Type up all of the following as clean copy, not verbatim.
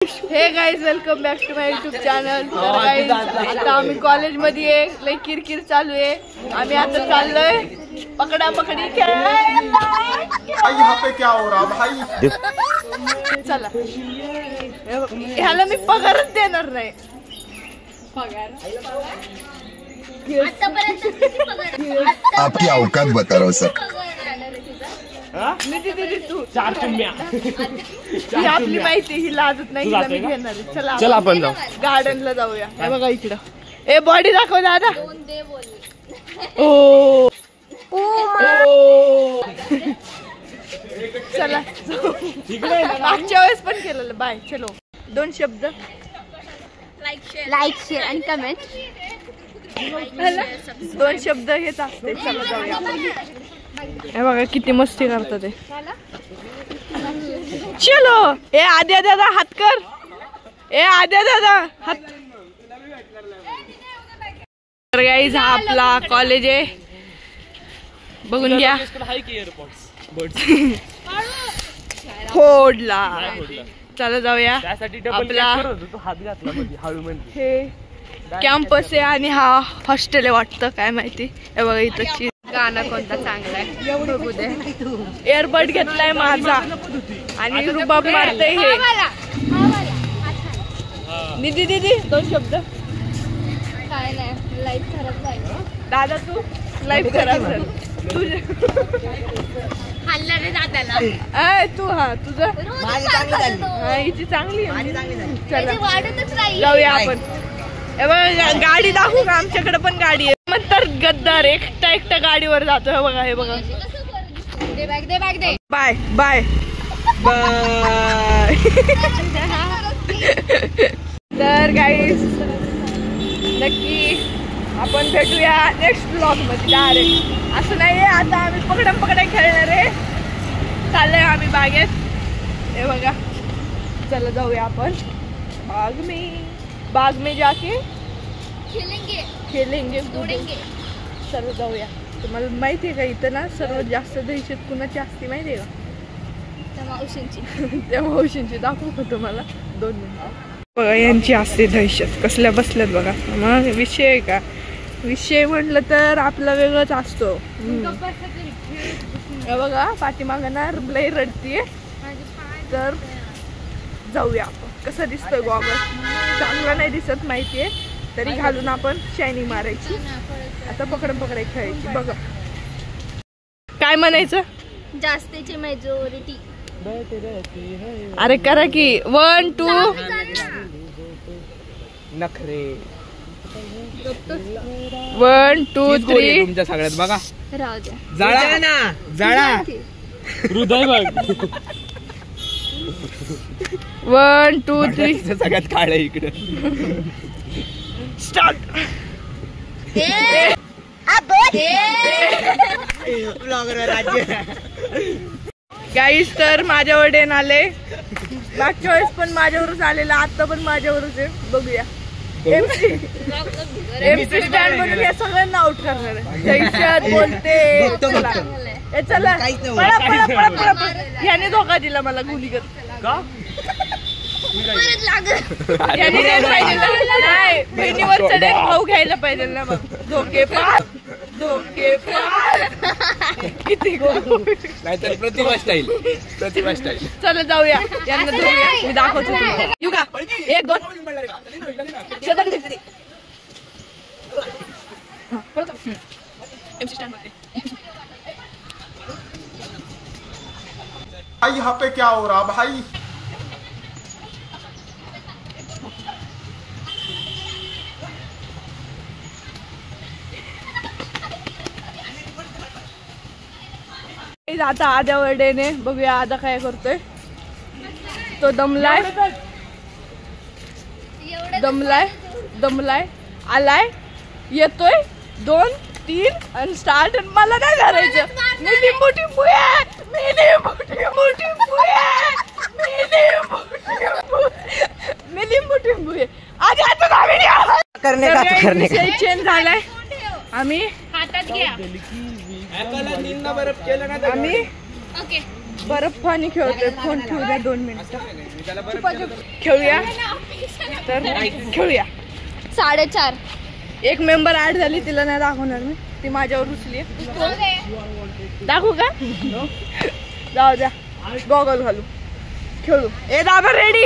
हे guys welcome back to my YouTube channel. तर guys आता आम्ही कॉलेज मध्ये आहे, लई किरकिर चालू आहे। आम्ही आता चाललोय पकडा पकडी खेळायला। यहाँ पे क्या हो रहा भाई? चला ह्याला मी पगारच देणार नाही। पगार आपकी औकात बता रहा हूँ सर। तू 4 चिमण्या ही आपली माहिती, ही लाजत नाही, हिला मी घेणार आहे। चला आपण जाऊ गार्डनला जाऊया। हे बघा इकडं, ए बॉडी दाखव दादा। ओ चला मागच्या वेळेस पण केलेलं। बाय चलो 2 शब्द लाईक शेअर आणि कमेंट 2 शब्द हेच असते। चला जाऊया आपण। हे बघा किती मस्ती करतात ते। चलो ए आद्या दादा हात कर, ए आद्या दादा हात। तर गाईज हा आपला कॉलेज आहे, बघून घ्या। फोडला चला जाऊया आपला हे कॅम्पस आहे आणि हा हॉस्टेल आहे वाटतं, काय माहिती। हे बघा इथं गाणं कोणता चांगला आहे बघू दे। एअरबड घेतलाय माझा आणि रुबाब मारतय हे। निधी दीदी 2 शब्द। काय नाही, लाईफ खराब झाली दादा तू लाईफ खराब झाली तुझे हल्ला रे दादाला। तू हा तुझं हा हिची चांगली आहे। चला वाढतच राहील, जाऊया आपण। हे बघा गाडी दाखवू का? आमच्याकडे पण गाडी आहे। मग तर गद्दार एकटा गाडीवर जातो। हे बघा, हे बघा। दे बॅग दे। Bye bye bye. तर गाईस नक्की आपण भेटूया नेक्स्ट ब्लॉग मध्ये डायरेक्ट। असं नाहीये आता आम्ही पकडा खेळणार आहे। चाललोय आम्ही बागेत। हे बघा चला जाऊया आपण बाग में जाके खेलेंगे तोडेंगे। चला जाऊया। तुम्हाला माहिती आहे का इथं ना सर्वात जास्त दहशत कुणाची असते माहिती आहे का? त्या मावशींची दाखवू का तुम्हाला 2 मिनिटं? बघा यांची असते दहशत, कसल्या बसल्यात बघा। मग विषय आहे का? विषय म्हटलं तर आपला वेगळाच असतो। हे बघा पाठीमागं ना लई रडतीये। तर जाऊया आपण। कसं दिसतोय गॉगल? चांगला नाही दिसत माहितीये, तरी घालून आपण शायनिंग मारायची। आता पकडाई खेळायची। बघा काय म्हणायचं? जास्तीची मेजॉरिटी। अरे करा की 1 2 नखरे 1 2 3 तुमच्या सगळ्यात बघा। राहू द्या, जाळा ना जाळा हृदय बघ। 1 2 3 सगळ्यात काळ आहे इकडे। स्टार्ट। गाईस तर माझ्यावर डेन आले। मागच्या वेळेस पण माझ्यावरच आलेला, आता पण माझ्यावरच आहे। बघूया एमसी स्टँड म्हणून या सगळ्यांना आउट करणार आहे। दहशत बोलते। चला पळा ह्याने धोका दिला मला गोलीगत। याने नाही बहिणीवर चढे भाऊ घ्यायला पाहिजे ना। मग धोके पार किती नाहीतर प्रतिभा स्टाईल। चला जाऊया यांना धरूया, मी दाखवतो तुम्हाला। येऊ का? 1 2 यहाँ पे क्या हो रहा भाई? आता आद्या वर्डेने बघूया आदा काय करतोय। तो दमलाय आलाय येतोय 2 3 आणि स्टार्ट। मला नाही धरायचं। मी लिंबू टिंबू आहे। करणे चेंज झालाय। आम्ही हातात घ्या। आम्ही बर्फ पाणी खेळतोय। फोन ठेवू द्या 2 मिनिटं। खेळूया तर खेळूया. 4.5. एक मेंबर ऍड झाली, तिला नाही दाखवणार मी, ती माझ्यावर रुचली. दाखवू का? जाऊ द्या, गॉगल घालू, खेळू. ए दादा रेडी?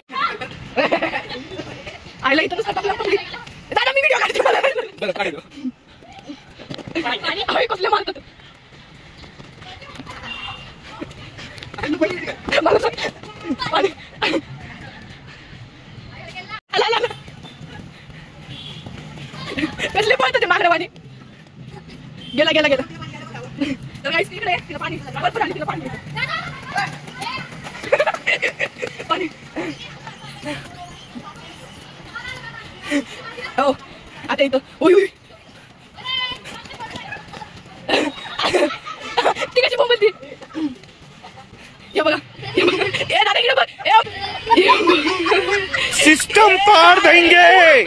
आयला इथं दादा मी व्हिडिओ काढते मला. कसले मारतात कसले पळतात ते मागण्यावानी. गेला गेला गेला तर काहीच तिकडे तिला पाणी भरपूर आली, तिला पाणी पाणी. हो आता इथं उई उई ती कशी बोंबलती. हे बघा हे दादा इकडे बघ. सिस्टम पार देंगे.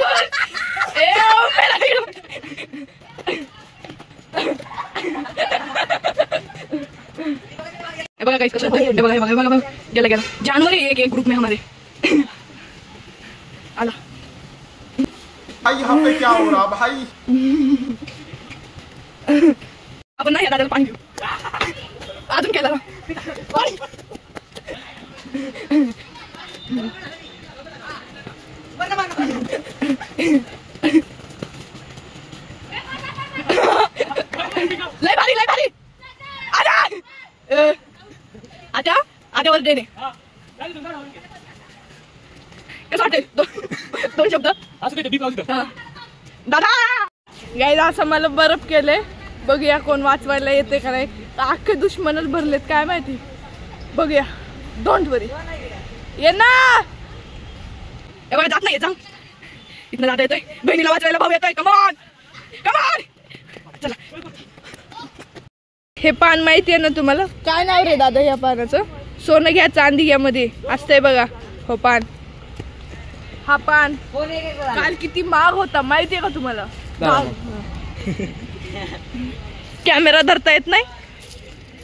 बघा गाइस कसं बघा बघा बघा बघा गेला गेला. जानवर है एक ग्रुप में हमारे. आला भाई यहाँ पे क्या हो रहा भाई. आपण नाही दादाला पाणी देऊ अजून केला लय भारी लय भारी. आता आता वर देणे कसं वाटेल. दोन शब्द दादा. गाईला असं मला बरफ केले. बघूया कोण वाचवायला येते का नाही. अख्खे दुश्मनच भरलेत काय माहिती. बघूया. डोंट वरी. ये ना जात नाही. इथनं जाता येतोय. बहिणीला वाचवायला भाऊ येतोय. कमॉन कमॉन चला. हे पान माहिती आहे ना तुम्हाला. काय नाव रे दादा या पानाचं. सोनं घ्या चांदी घ्या मध्ये असतंय बघा. हो पान. हा पान काल किती महाग होता माहितीये का तुम्हाला. कॅमेरा धरता येत नाही.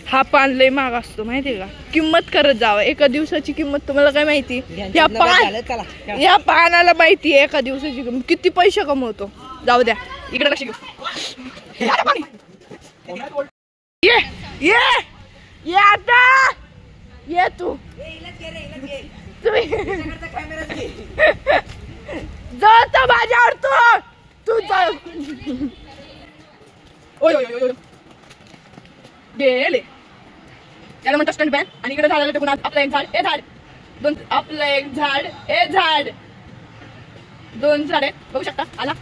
हा पान लय महाग असतो माहितीये का. किंमत करत जावं. एका दिवसाची किंमत तुम्हाला काय माहिती. या पानाला माहिती आहे एका दिवसाची किंमत किती पैसे कमवतो. जाऊ द्या इकडे कशी घेऊ. ये ये ये आता ये तू जात माझ्यावर तू ओय ओय ओय गेले. त्याला म्हणतात स्टंट बॅन. आणि इकडे झाडाला टेकून आपलं एक झाड ए झाड दोन. आपलं एक झाड ए झाड दोन झाडे बघू शकता. आला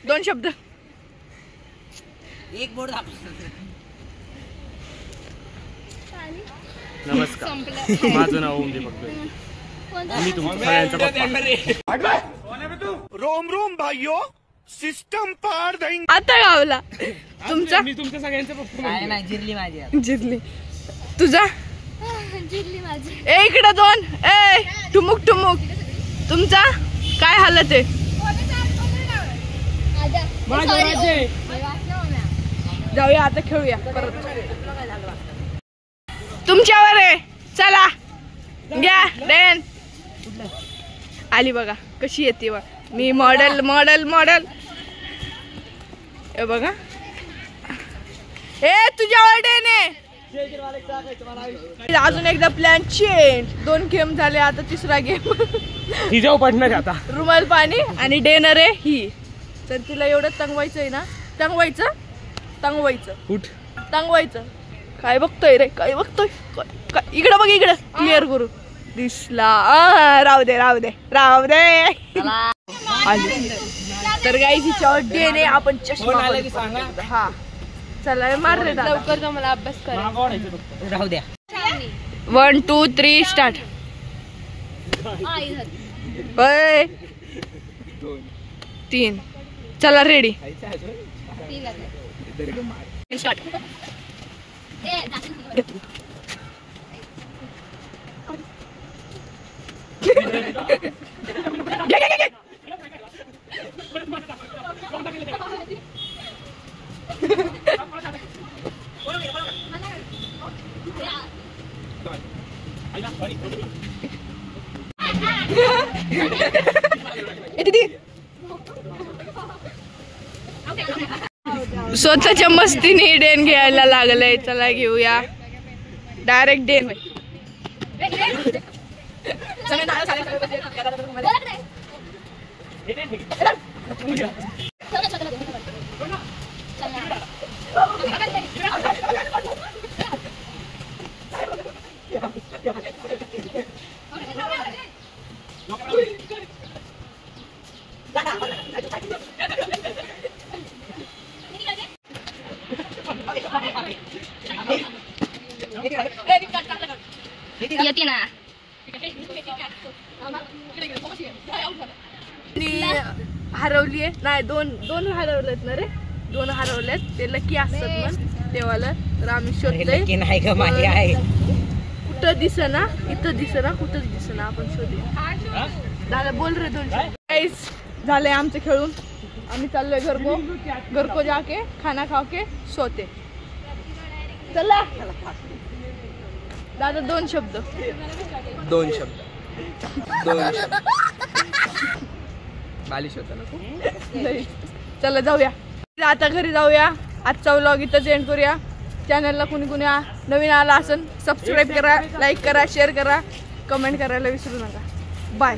दोन शब्द. एक बोर्ड. नमस्कार माझं नाव ओम दीपक. मी तुमच्या सगळ्यांचा रोम रोम भाइयों सिस्टम पार देंगे. आता गावला तुमचा. मी तुमच्या सगळ्यांचा पप्पा. नाही जिरली माझी. जिरली तुझा. जिरली माझी. ए इकडे दोन. ए ठुमुक ठुमुक. तुमचा काय हालत आहे. जाऊया आता खेळूया परत. तुमच्यावर आहे चला घ्या. देन आली बघा कशी येते बघ. मी मॉडेल मॉडेल मॉडेल. बघा ए तुझ्यावर देणे. अजून एकदा प्लॅन चेंज. 2 गेम झाले आता 3रा गेम. ही जाऊ पडणार आता. रुमाल पाणी आणि डेनर आहे ही. तर तिला एवढं तंगवायचं आहे ना. तंगवायचं तंगवायचं उठ तंगवायचं. काय बघतोय रे काय बघतोय. इकडं बघ इकडं क्लिअर करू दिसला. राहू दे राहू दे राहू दे. तर गाईस हिच्यावर डेने आपण चष्मा. हा चला मार रे लवकर जा मला अभ्यास कर. राहू द्या. 1 2 3 स्टार्ट. 3 चला रेडी स्टार्ट. स्वतःच्या मस्तीने डेन घ्यायला लागलंय. चला घेऊया डायरेक्ट डेन. येते ना. हरवलीये नाही. दोन हरवलेत ना रे. 2 हरवलेत. ते लकी असतात मग तेव्हाला. तर आम्ही शोधतोय. नाही ग माझी आहे. कुठं दिसना. इथं दिसना. कुठंच दिसना. आपण शोधूया. दादा बोल रे 2 गाइस. झालंय आमचं खेळून. आम्ही चाललोय घर को जाके खाना खा के सोते. चला दादा 2 शब्द. 2 शब्द बालिश होता ना. चला जाऊया. आता घरी जाऊया. आजचा व्लॉग इथंच एंड करूया. चॅनलला कुणी नवीन आला असेल सबस्क्राईब करा, लाईक करा, शेअर करा, कमेंट करायला विसरू नका. बाय.